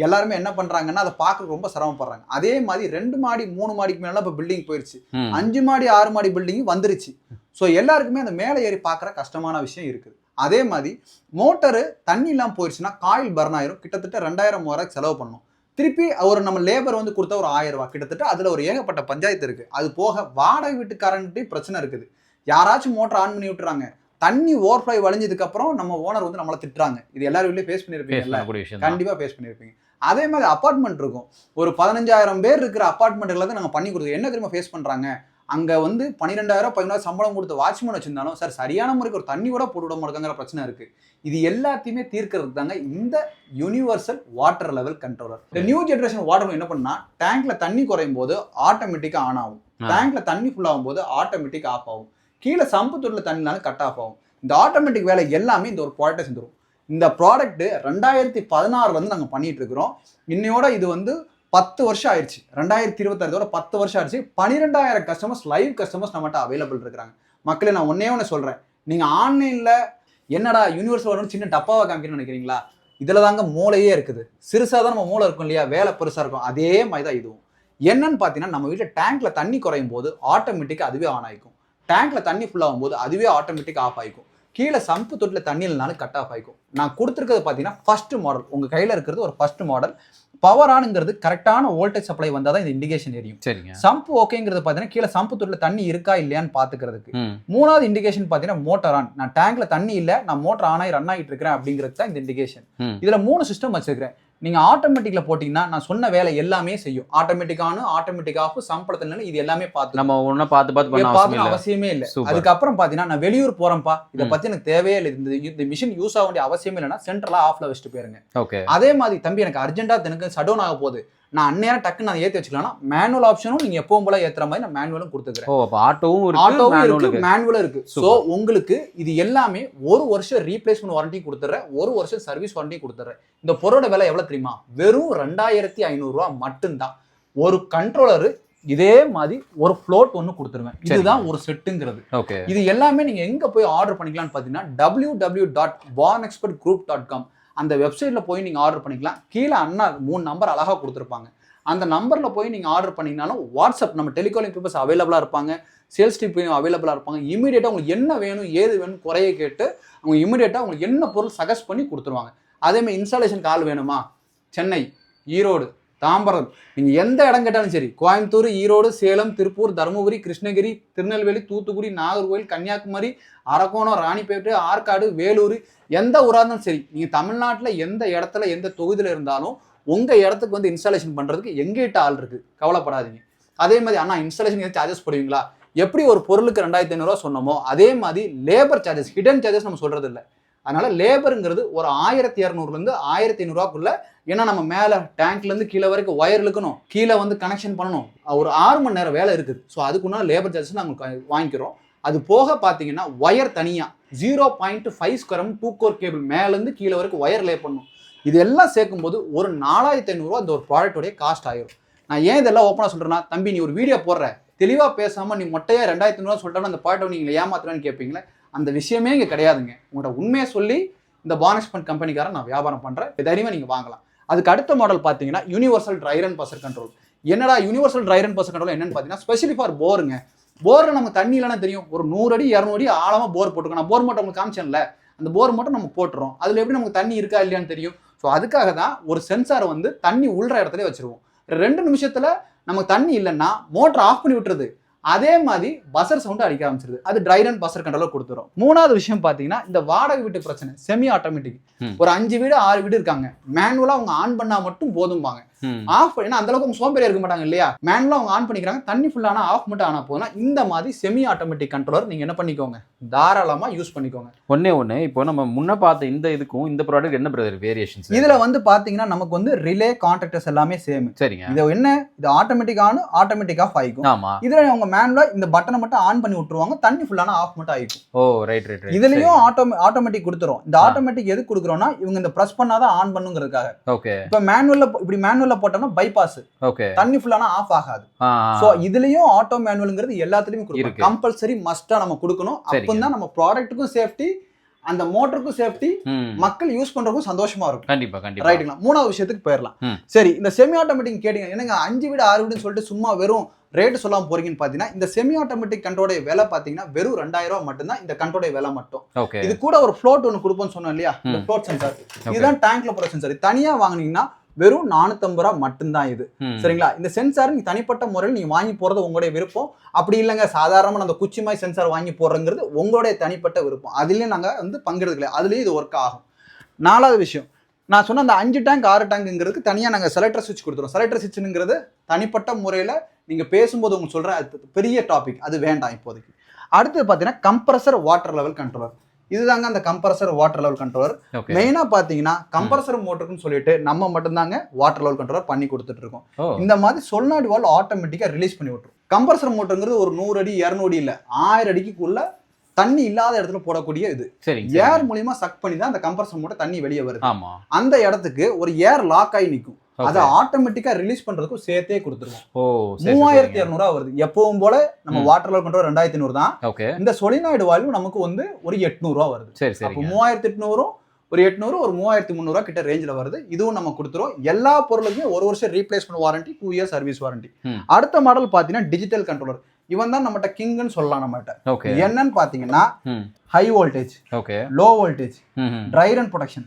எல்லாருமே என்ன பண்றாங்கன்னா அதை பார்க்க ரொம்ப சிரமப்படுறாங்க. அதே மாதிரி 2 மாடி 3 மாடிக்கு மேல இப்ப பில்டிங் போயிருச்சு, 5 மாடி 6 மாடி பில்டிங் வந்துருச்சு. ஸோ எல்லாருக்குமே அந்த மேலே ஏறி பார்க்குற கஷ்டமான விஷயம் இருக்குது. அதே மாதிரி மோட்டரு தண்ணி இல்லாமல் போயிடுச்சுன்னா காயில் பர்ன் ஆயிரும். கிட்டத்தட்ட 2,000-3,000 செலவு பண்ணணும். திருப்பி ஒரு நம்ம லேபர் வந்து கொடுத்தா ஒரு 1000 ரூபாய். கிட்டத்தட்ட அதில் ஒரு ஏகப்பட்ட பஞ்சாயத்து இருக்குது. அது போக வாடகை வீட்டுக்காரன்ட்டு பிரச்சனை இருக்குது. யாராச்சும் மோட்டர் ஆன் பண்ணி விட்டுறாங்க, தண்ணி ஓவர்ஃப்ளோ வழிஞ்சதுக்கு அப்புறம் நம்ம ஓனர் வந்து நம்மளை திட்டுறாங்க. இது எல்லாரும் வீட்லயும் ஃபேஸ் பண்ணியிருப்பீங்க, கண்டிப்பா ஃபேஸ் பண்ணியிருப்பீங்க. அதே மாதிரி அப்பார்ட்மெண்ட் இருக்கும், ஒரு 15,000 பேர் இருக்கிற அப்பார்ட்மெண்ட்ல தான் நாங்கள் பண்ணி கொடுத்தோம். என்ன தெரியுமா ஃபேஸ் பண்றாங்க, அங்க வந்து 12,000 15,000 சம்பளம் கொடுத்து வாட்ச்மேன் வச்சிருந்தாலும் சார் சரியான முறைக்கு ஒரு தண்ணி கூட போட்டு விட மாட்டாங்கிற பிரச்சனை இருக்கு. இது எல்லாத்தையுமே தீர்க்கிறது தாங்க இந்த யூனிவர்சல் வாட்டர் லெவல் கண்ட்ரோலர். இந்த நியூ ஜெனரேஷன் வாட்டர் என்ன பண்ணா, டேங்க்ல தண்ணி குறையும் போது ஆட்டோமேட்டிக்கா ஆன் ஆகும், டேங்க்ல தண்ணி ஃபுல் ஆகும் போது ஆட்டோமேட்டிக் ஆஃப் ஆகும், கீழே சம்பு தொட்டில தண்ணினாலும் கட் ஆஃப் ஆகும். இந்த ஆட்டோமேட்டிக் வேலை எல்லாமே இந்த ஒரு ப்ராடக்ட்டை செஞ்சிடும். இந்த ப்ராடக்ட் 2016 வந்து நாங்கள் பண்ணிட்டு இருக்கிறோம். இன்னையோட இது வந்து 10 வருஷம் ஆயிடுச்சு. 2026 10 வருஷம் ஆயிடுச்சு. 12,000 கஸ்டமர்ஸ் லைவ் கஸ்டமர்ஸ் நம்மகிட்ட அவைலபிள் இருக்கிறாங்க. மக்களே நான் ஒன்னே சொல்றேன், நீங்க ஆன்லைன்ல என்னடா யூனிவர்சல் வரணும் சின்ன டப்பாவை காமிக்கணும்னு நினைக்கிறீங்களா? இதுல தாங்க மூளையே இருக்குது. சிறுசா தான் நம்ம மூளை இருக்கும் இல்லையா, வேலை பெருசா இருக்கும். அதே மாதிரி தான் இதுவும். என்னன்னு பார்த்தீங்கன்னா நம்ம வீட்டில் டேங்க்ல தண்ணி குறையும் போது ஆட்டோமேட்டிக்காக அதுவே ஆன் ஆகிக்கும். டேங்க்ல தண்ணி ஃபுல் ஆகும்போது அதுவே ஆட்டோமேட்டிக்காக ஆஃப் ஆகிக்கும். கீழே சம்பு தொட்டில் தண்ணி இல்லைனாலும் கட் ஆஃப் ஆகிக்கும். நான் கொடுத்துருக்கிறது பார்த்தீங்கன்னா ஃபர்ஸ்ட் மாடல். உங்கள் கையில் இருக்கிறது ஒரு ஃபர்ஸ்ட் மாடல். பவர் ஆனுங்கிறது கரெக்டான வோல்டேஜ் சப்ளை வந்தால் தான் இந்த இண்டிகேஷன் எரியும். சரிங்க. சம்பு ஓகேங்கிறது பார்த்தீங்கன்னா கீழே சம்பு தொட்டில் தண்ணி இருக்கா இல்லையான்னு பார்த்துக்கிறதுக்கு. மூணாவது இண்டிகேஷன் பார்த்தீங்கன்னா மோட்டர் ஆன். நான் டேங்க்ல தண்ணி இல்லை, நான் மோட்டர் ஆன் ஆகி ரன் ஆகிட்டு இருக்கிறேன் அப்படிங்கிறது தான் இந்த இண்டிகேஷன். இதில் 3 சிஸ்டம் வச்சிருக்கிறேன். நீங்க ஆட்டோமேட்டிக்ல போட்டீங்கன்னா நான் சொன்ன வேலை எல்லாமே செய்யும். ஆட்டோமேட்டிக் ஆன், ஆட்டோமேட்டிக் ஆஃப், சம்பளத்துல இது எல்லாமே பார்த்து நம்ம ஒண்ணா பார்த்து அவசியமே இல்லை. அதுக்கப்புறம் பாத்தீங்கன்னா நான் வெளியூர் போறேன்ப்பா, இதை பத்தி எனக்கு தேவையே இல்லை, இந்த மிஷின் யூஸ் ஆக வேண்டிய அவசியமே இல்லைன்னா சென்ட்ரலா ஆஃப்ல வச்சுட்டு போயிருங்க. அதே மாதிரி தம்பி எனக்கு அர்ஜென்ட்டா எனக்கு ஷட் டவுன் ஆக போகுது, நான் அந்நேரம் டக்குன்னு நான் ஏற்றி வச்சுக்கலாம். மேனுவல் ஆப்ஷனும் நீங்க எப்பவும் போல ஏத்துற மாதிரி நான் மேனுவலும் கொடுத்துக்கிறேன். ஆட்டோவும் இருக்கு, மேனுவலும் இருக்கு. ஸோ உங்களுக்கு இது எல்லாமே 1 வருஷம் ரீப்ளேஸ்மெண்ட் வாரண்டி கொடுத்துறேன், 1 வருஷம் சர்வீஸ் வாரண்டி கொடுத்துறேன். இந்த பொருளோட விலை எவ்வளவு தெரியுமா? வெறும் 2500 ரூபா மட்டும்தான். ஒரு கண்ட்ரோலரு இதே மாதிரி ஒரு ஃப்ளோட் ஒன்று கொடுத்துருவேன். இதுதான் ஒரு செட்டுங்கிறது. இது எல்லாமே நீங்க எங்க போய் ஆர்டர் பண்ணிக்கலாம்னு பாத்தீங்கன்னா www.bornexpertgroup.com அந்த வெப்சைட்ல போய் நீங்க ஆர்டர் பண்ணிக்கலாம். கீழே அண்ணா 3 நம்பர் அழகா கொடுத்துருப்பாங்க. அந்த நம்பர்ல போய் நீங்க ஆர்டர் பண்ணீங்கனாலும் வாட்ஸ்அப் நம்ம டெலிகாலிங் பீப்புள்ஸ் அவைலபிளா இருப்பாங்க, சேல்ஸ் டீம் அவைலபிளா இருப்பாங்க. இமீடியட்டா உங்களுக்கு என்ன வேணும் ஏது வேணும் குறைய கேட்டு அவங்க இமீடியட்டா உங்களுக்கு என்ன பொருள் சஜஸ்ட் பண்ணி கொடுத்துருவாங்க. அதே மாதிரி இன்ஸ்டாலேஷன் கால் வேணுமா, சென்னை, ஈரோடு, தாம்பரம், நீங்க எந்த இடம் கேட்டாலும் சரி, கோயம்புத்தூர், ஈரோடு, சேலம், திருப்பூர், தருமபுரி, கிருஷ்ணகிரி, திருநெல்வேலி, தூத்துக்குடி, நாகர்கோவில், கன்னியாகுமரி, அரக்கோணம், ராணிப்பேட்டை, ஆற்காடு, வேலூர், எந்த ஊராக இருந்தாலும் சரி, நீங்க தமிழ்நாட்டில் எந்த இடத்துல எந்த தொகுதியில் இருந்தாலும் உங்க இடத்துக்கு வந்து இன்ஸ்டாலேஷன் பண்றதுக்கு எங்கிட்ட ஆள் இருக்கு, கவலைப்படாதீங்க. அதே மாதிரி அண்ணா இன்ஸ்டாலேஷன் சார்ஜஸ் போடுவீங்களா? எப்படி ஒரு பொருளுக்கு 2500 ரூபா சொன்னோமோ அதே மாதிரி லேபர் சார்ஜஸ், ஹிடன் சார்ஜஸ் நம்ம சொல்றது இல்லை. அதனால லேபருங்கிறது ஒரு 1200 1500 ரூபாக்குள்ள. ஏன்னா நம்ம மேல டேங்க்ல இருந்து கீழே வரைக்கும் ஒயர் இழுக்கணும், கீழே வந்து கனெக்ஷன் பண்ணணும், ஒரு 6 மணி நேரம் வேலை இருக்குது. ஸோ அதுக்குன்னா லேபர் சார்ஜஸ் நாங்கள் வாங்கிக்கிறோம். அது போக பார்த்தீங்கன்னா ஒயர் தனியா 0.5 ஸ்கொயர் 2 கோர் கேபிள் மேலேருந்து கீழே வரைக்கும் ஒயர் லே பண்ணும். இது எல்லாம் சேர்க்கும் போது ஒரு 4500 ரூபா இந்த ஒரு ப்ராடக்டோடைய காஸ்ட் ஆயிரும். நான் ஏன் இதெல்லாம் ஓப்பனாக சொல்றேன்னா, தம்பி நீ ஒரு வீடியோ போடுற, தெளிவா பேசாம நீ மொட்டையா 2500 ரூபா சொல்லிட்டா அந்த ப்ராடக்ட் நீங்க ஏமாத்துறேன்னு கேட்பீங்களே, அந்த விஷயமே இங்க கிடையாதுங்க. உங்களோட உண்மையை சொல்லி இந்த பானெக்ஸ்பெர்ட் கம்பெனிக்காரன் நான் வியாபாரம் பண்றேன், தைரியமா நீங்க வாங்கலாம். அதுக்கு அடுத்த மாடல் பார்த்தீங்கன்னா universal dry run buzzer control. என்னடா universal dry run buzzer control என்னன்னு பார்த்தீங்கன்னா ஸ்பெஷலி ஃபார் போருங்க. போர்ல நமக்கு தண்ணி இல்லைன்னா தெரியும், ஒரு 100 அடி 200 அடி ஆழமா போர் போட்டுக்கணும். நான் போர் மட்டும் உங்களுக்கு காமிச்சேன்ல, அந்த போர் மட்டும் நம்ம போட்டுறோம். அதுல எப்படி நமக்கு தண்ணி இருக்கா இல்லையான்னு தெரியும். ஸோ அதுக்காக தான் ஒரு சென்சார் வந்து தண்ணி உள்ள இடத்துல வச்சிருவோம். 2 நிமிஷத்துல நமக்கு தண்ணி இல்லைன்னா மோட்டர் ஆஃப் பண்ணி விட்டுறது. அதே மாதிரி பஸ்ஸர் சவுண்ட் அடிக்க ஆரம்பிச்சிருது. அது ட்ரை ரன் பஸ்ஸர் கண்ட்ரோலர் கொடுத்துரும். 3வது விஷயம் பாத்தீங்கன்னா இந்த வாடகை வீட்டு பிரச்சனை, செமி ஆட்டோமேட்டிக். ஒரு 5 வீடு 6 வீடு இருக்காங்க, மேனுவலா அவங்க ஆன் பண்ணா மட்டும் போதும்பாங்க. ஆஃப் பண்ணா அந்த அளவுக்கு அவங்க சோம்பேறியா இருக்க மாட்டாங்க இல்லையா, மேனுவலா அவங்க ஆன் பண்ணிக்கிறாங்க. தண்ணி ஃபுல்லானா ஆஃப் மட்டும் ஆனா போதும். இந்த மாதிரி செமி ஆட்டோமேட்டிக் கண்ட்ரோலர் நீங்க என்ன பண்ணிக்கோங்க, தாராளமா யூஸ் பண்ணிக்கோங்க. ஒண்ணே இப்போ நம்ம முன்ன பார்த்த இந்த இதுக்கும் இந்த ப்ராடக்ட் என்ன பிரதர் வேரியேஷன்ஸ்? இதுல வந்து பாத்தீங்கன்னா நமக்கு வந்து ரிலே கான்டாக்டர்ஸ் எல்லாமே சேம். சரிங்க. இது என்ன, இது ஆட்டோமேட்டிக் ஆன் ஆட்டோமேட்டிக் ஆஃப் ஆயிக்கும். ஆமா. இதுல அவங்க மேனுவலா இந்த பட்டனை மட்டும் ஆன் பண்ணி விட்டுருவாங்க, தண்ணி ஃபுல்லானா ஆஃப் மட்டும் ஆயிக்கும். ஓ ரைட். இதுலயும் ஆட்டோமேட்டிக் கொடுத்துரும். இந்த ஆட்டோமேட்டிக் எது கொடுக்குறோம்னா இவங்க இந்த பிரஸ் பண்ணாதான் ஆன் பண்ணுங்கிறதுக்காக. ஓகே. இப்ப மேனுவல்ல போட்டோம்னா பைபாஸ், ஓகே, தண்ணி ஃபுல்லானா ஆஃப் ஆகாது. சோ இதுலயும் ஆட்டோ மேனுவல்ங்கிறது எல்லாத்துலயும் கொடுக்கணும், கம்பல்சரி மஸ்டா நம்ம கொடுக்கணும். அப்பதான் நம்ம ப்ராடக்ட்டுக்கும் சேஃப்டி, அந்த மோட்டருக்கும் சேஃப்டி, மக்கள் யூஸ் பண்றதுக்கும் சந்தோஷமா இருக்கும். கண்டிப்பா. ரைட்டுங்களா? 3வது விஷயத்துக்கு போயிடலாம். சரி, இந்த செமி ஆட்டோமேட்டிக் கேட்டீங்க, என்னங்க 5 வீடு 6 வீடுன்னு சொல்லிட்டு சும்மா வெறும் ரேட்டு சொல்லாம போறீங்கன்னு பாத்தீங்கன்னா, இந்த செமி ஆட்டோமேட்டிக் கண்ட்ரோடைய விலை பாத்தீங்கன்னா வெறும் 2000 ரூபாய் மட்டும்தான். இந்த கண்ட்ரோடைய விலை மட்டும். இது கூட ஒரு ஃப்ளோட் ஒன்று கொடுப்போம்னு சொன்னோம் இல்லையா, இந்த ஃப்ளோட் சென்சார், இதுதான் டேங்க்ல போற சென்சார். தனியா வாங்குனீங்கன்னா வெறும் 450 ரூபாய் மட்டும்தான் இது. சரிங்களா? இந்த சென்சார் நீங்க தனிப்பட்ட முறையில் நீங்க வாங்கி போறது உங்களுடைய விருப்பம். அப்படி இல்லைங்க சாதாரணமா அந்த குச்சி மாதிரி சென்சார் வாங்கி போடுறங்கிறது உங்களுடைய தனிப்பட்ட விருப்பம். அதுலயும் நாங்க வந்து பங்கெடுக்கல, அதுலயும் இது ஒர்க் ஆகும். 4வது விஷயம், நான் சொன்ன அந்த 5 டேங்க் 6 டேங்க்ங்கிறதுக்கு தனியா நாங்க செலக்டர் சுவிட்ச் கொடுத்துருவோம். செலக்டர் சுவிட்ச்ங்கிறது தனிப்பட்ட முறையில நீங்க பேசும்போது உங்களுக்கு சொல்ற பெரிய டாபிக், அது வேண்டாம் இப்போதைக்கு. அடுத்தது பாத்தீங்கன்னா கம்ப்ரஸர் வாட்டர் லெவல் கண்ட்ரோலர். இதுதாங்க அந்த கம்ப்ரஸர் வாட்டர் லெவல் கண்ட்ரோலர். மெயினா பாத்தீங்கன்னா கம்ப்ரஸர் மோட்டருக்குன்னு சொல்லிட்டு நம்ம மட்டும்தாங்க வாட்டர் லெவல் கண்ட்ரோலர் பண்ணி கொடுத்துட்டு இருக்கோம். இந்த மாதிரி சொல்லாடி வால் ஆட்டோமேட்டிக்கா ரிலீஸ் பண்ணி விட்டுரும். கம்ப்ரஸர் மோட்டருங்கிறது ஒரு 100 அடி 200 அடி இல்ல 1000 அடிக்குள்ள தண்ணி இல்லாத இடத்துல போடக்கூடிய இது. ஏர் மூலியமா சக் பண்ணி தான் அந்த கம்ப்ரஸர் மோட்டர் தண்ணி வெளியே வருது. அந்த இடத்துக்கு ஒரு ஏர் லாக் ஆகி நிற்கும், அதை ஆட்டோமேட்டிக்கா ரிலீஸ் பண்றதுக்கும் சேர்த்தே கொடுத்துருவோம். 3200 ரூபாய் வருது. எப்பவும் போல நம்ம வாட்டர் லெவல் கண்ட்ரோல் 2500 தான். இந்த சொலினாய்டு வால்யூ நமக்கு வந்து ஒரு 800 ரூபாய் வருது. அப்போ 3800 ஒரு 800 ஒரு 3300 கிட்ட ரேஞ்சில் வருது. இதுவும் நம்ம கொடுத்துருவோம். எல்லா பொருளுக்குமே 1 வருஷம் replacement warranty, 2 years service warranty. அடுத்த மாடல் பார்த்தீங்கன்னா டிஜிட்டல் கண்ட்ரோலர். இவன் தான் நம்மகிட்ட கிங்னு சொல்லலாம். நம்மகிட்ட என்னன்னு பார்த்தீங்கன்னா high voltage, low voltage, dry run protection,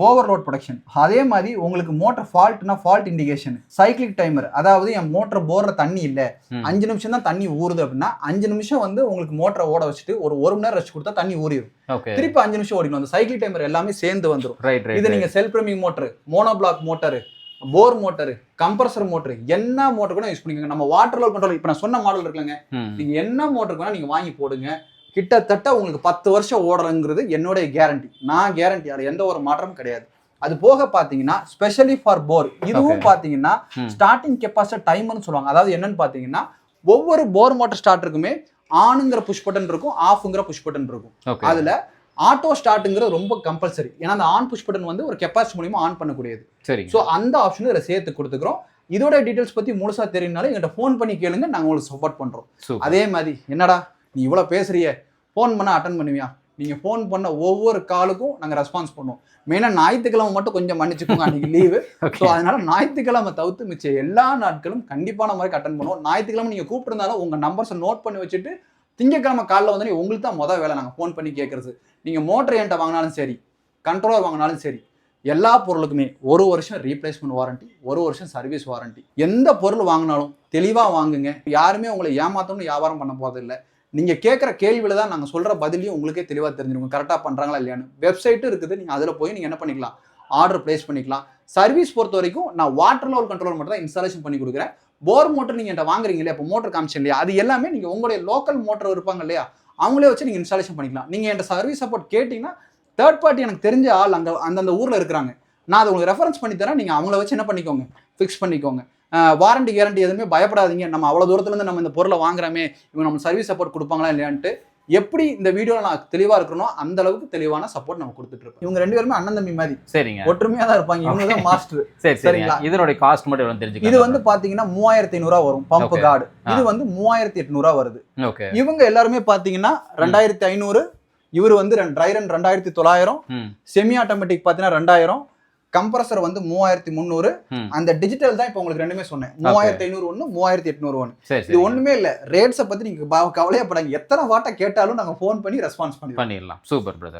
overload protection. அதே மாதிரி உங்களுக்கு மோட்டர் ஃபால்ட்னா ஃபால்ட் இண்டிகேஷன், சைக்கிளிக் டைமர். அதாவது என் மோட்டர் போடுற தண்ணி இல்லை, 5 நிமிஷம் தான் தண்ணி ஊறுது அப்படின்னா 5 நிமிஷம் வந்து உங்களுக்கு மோட்டரை ஓட வச்சுட்டு ஒரு 1 மணி நேரம் ரெஸ்ட் கொடுத்தா தண்ணி ஊறிடும். திருப்பி 5 நிமிஷம் ஓடிடும். அந்த சைக்கிளிக் டைமர் எல்லாமே சேர்ந்து வந்துடும். இது நீங்க self running motor, monoblock motor, bore motor, compressor motor, என்ன மோட்டர் கூட யூஸ் பண்ணிக்கோங்க. நம்ம வாட்டர் லெவல் கண்ட்ரோல் இப்ப நான் சொன்ன மாடல் இருக்குல்லங்க, நீங்க என்ன மோட்டர் வேணா நீங்க வாங்கி போடுங்க. கிட்டத்தட்ட உங்களுக்கு 10 வருஷம் ஓடலங்கிறது என்னுடைய கேரண்டி. நான் கேரண்டி, அது எந்த ஒரு மாற்றமும் கிடையாது. அது போக பாத்தீங்கன்னா ஸ்பெஷலி ஃபார் போர், இதுவும் பாத்தீங்கன்னா ஸ்டார்டிங் கெப்பாசிட்டி டைமர்னு சொல்லுவாங்க. அதாவது என்னன்னு பாத்தீங்கன்னா ஒவ்வொரு போர் மோட்டர் ஸ்டார்டருக்குமே ஆனுங்கிற புஷ் பட்டன் இருக்கும், ஆஃப்ங்கிற புஷ் பட்டன் இருக்கும். அதுல ஆட்டோ ஸ்டார்ட்ங்கிறது ரொம்ப கம்பல்சரி. ஏன்னா அந்த ஆன் புஷ் பட்டன் வந்து ஒரு கெப்பாசிட்டி மூலியமா ஆன் பண்ணக்கூடியது. சரி, ஸோ அந்த ஆப்ஷன் இதில் சேர்த்து கொடுத்துக்கிறோம். இதோட டீடைல்ஸ் பத்தி முழுசா தெரியும்னாலும் எங்கிட்ட ஃபோன் பண்ணி கேளுங்க, நாங்க உங்களுக்கு சப்போர்ட் பண்றோம். அதே மாதிரி என்னடா நீ இவ்வளோ பேசுறிய, ஃபோன் பண்ண அட்டன் பண்ணுவியா? நீங்க ஃபோன் பண்ண ஒவ்வொரு காலுக்கும் நாங்க ரெஸ்பான்ஸ் பண்ணுவோம். மெயினா ஞாயிற்றுக்கிழமை மட்டும் கொஞ்சம் மன்னிச்சுக்கோங்க, அன்னைக்கு லீவு. ஸோ அதனால ஞாயிற்றுக்கிழமை தவிர்த்து மிச்சம் எல்லா நாட்களும் கண்டிப்பான மாதிரி அட்டன் பண்ணுவோம். ஞாயிற்றுக்கிழமை நீங்க கூப்பிட்டுருந்தாலும் உங்க நம்பர்ஸை நோட் பண்ணி வச்சுட்டு திங்கக்கிழமை காலைல வந்து உங்களுக்கு தான் மொதல் வேலை நாங்கள் ஃபோன் பண்ணி கேட்கறது. நீங்கள் மோட்டர் என்கிட்ட வாங்கினாலும் சரி, கண்ட்ரோலர் வாங்கினாலும் சரி, எல்லா பொருளுக்குமே 1 வருஷம் ரீப்ளேஸ்மெண்ட் வாரண்டி, 1 வருஷம் சர்வீஸ் வாரண்டி. எந்த பொருள் வாங்கினாலும் தெளிவாக வாங்குங்க. யாருமே உங்களை ஏமாத்தணும்னு வியாபாரம் பண்ண போதில்லை. நீங்கள் கேட்குற கேள்வியில் தான் நாங்கள் சொல்கிற பதிலையும் உங்களுக்கே தெளிவாக தெரிஞ்சிருக்கும், கரெக்டாக பண்ணுறாங்களா இல்லையான்னு. வெப்சைட்டும் இருக்குது, நீங்கள் அதில் போய் நீங்கள் என்ன பண்ணிக்கலாம், ஆர்டர் பிளேஸ் பண்ணிக்கலாம். சர்வீஸ் பொறுத்த வரைக்கும் நான் வாட்டர் லெவல் கண்ட்ரோலர் மட்டும் தான் இன்ஸ்டாலேஷன் பண்ணி கொடுக்குறேன். போர் மோட்டர் நீங்கள் என்கிட்ட வாங்குறீங்க இல்லையா, இப்போ மோட்டர் காமிச்சேன் இல்லையா, அது எல்லாமே நீங்கள் உங்களுடைய லோக்கல் மோட்டர் இருப்பாங்க இல்லையா, அவங்களே வச்சு நீங்கள் இன்ஸ்டாலேஷன் பண்ணிக்கலாம். நீங்கள் என்கிட்ட சர்வீஸ் சப்போர்ட் கேட்டிங்கன்னா தேர்ட் பார்ட்டி எனக்கு தெரிஞ்ச ஆள் அங்கே அந்தந்த ஊரில் இருக்கிறாங்க, நான் அதை உங்களுக்கு ரெஃபரன்ஸ் பண்ணி தரேன். நீங்கள் அவங்கள வச்சு என்ன பண்ணிக்கோங்க, ஃபிக்ஸ் பண்ணிக்கோங்க. வாரண்டி கேரண்டி எதுவுமே பயப்படாதீங்க. நம்ம அவ்வளோ தூரத்துலேருந்து நம்ம இந்த பொருளை வாங்குறோமே, இவங்க நம்ம சர்வீஸ் சப்போர்ட் கொடுப்பாங்களா இல்லையான்ட்டு எப்படி இந்த வீடியோவில் நான் தெளிவாக இருக்கணும் அந்த அளவுக்கு தெளிவான சப்போர்ட் நம்ம கொடுத்துட்டு இருக்கோம். இவங்க 2 பேருமே அண்ணன் தம்பி மாதிரி, சரிங்க, ஒற்றுமையாக தான் இருப்பாங்க. இவங்க தான் மாஸ்டர். சரிங்களா? இதனுடைய காஸ்ட் மட்டும் எவ்வளவு தெரிஞ்சுக்கலாம். இது வந்து பாத்தீங்கன்னா 3500 வரும் பம்ப் கார்டு. இது வந்து 3800 வருது. இவங்க எல்லாருமே பாத்தீங்கன்னா 2500. இவர் வந்து ட்ரை ரன் 2900, செமி ஆட்டோமேட்டிக் பாத்தீங்கன்னா 2000, கம்ப்ரஸர் வந்து 3300. அந்த டிஜிட்டல் தான் இப்போ உங்களுக்கு ரெண்டுமே சொன்னேன், 3500 ஒன்று, 3800 ஒன்று. இது ஒண்ணுமே இல்ல. ரேட்ஸை பத்தி நீங்க கவலையப்படாங்க. எத்தனை வாட்டை கேட்டாலும் நாங்க ஃபோன் பண்ணி ரெஸ்பான்ஸ் பண்ணிடலாம். Super brother.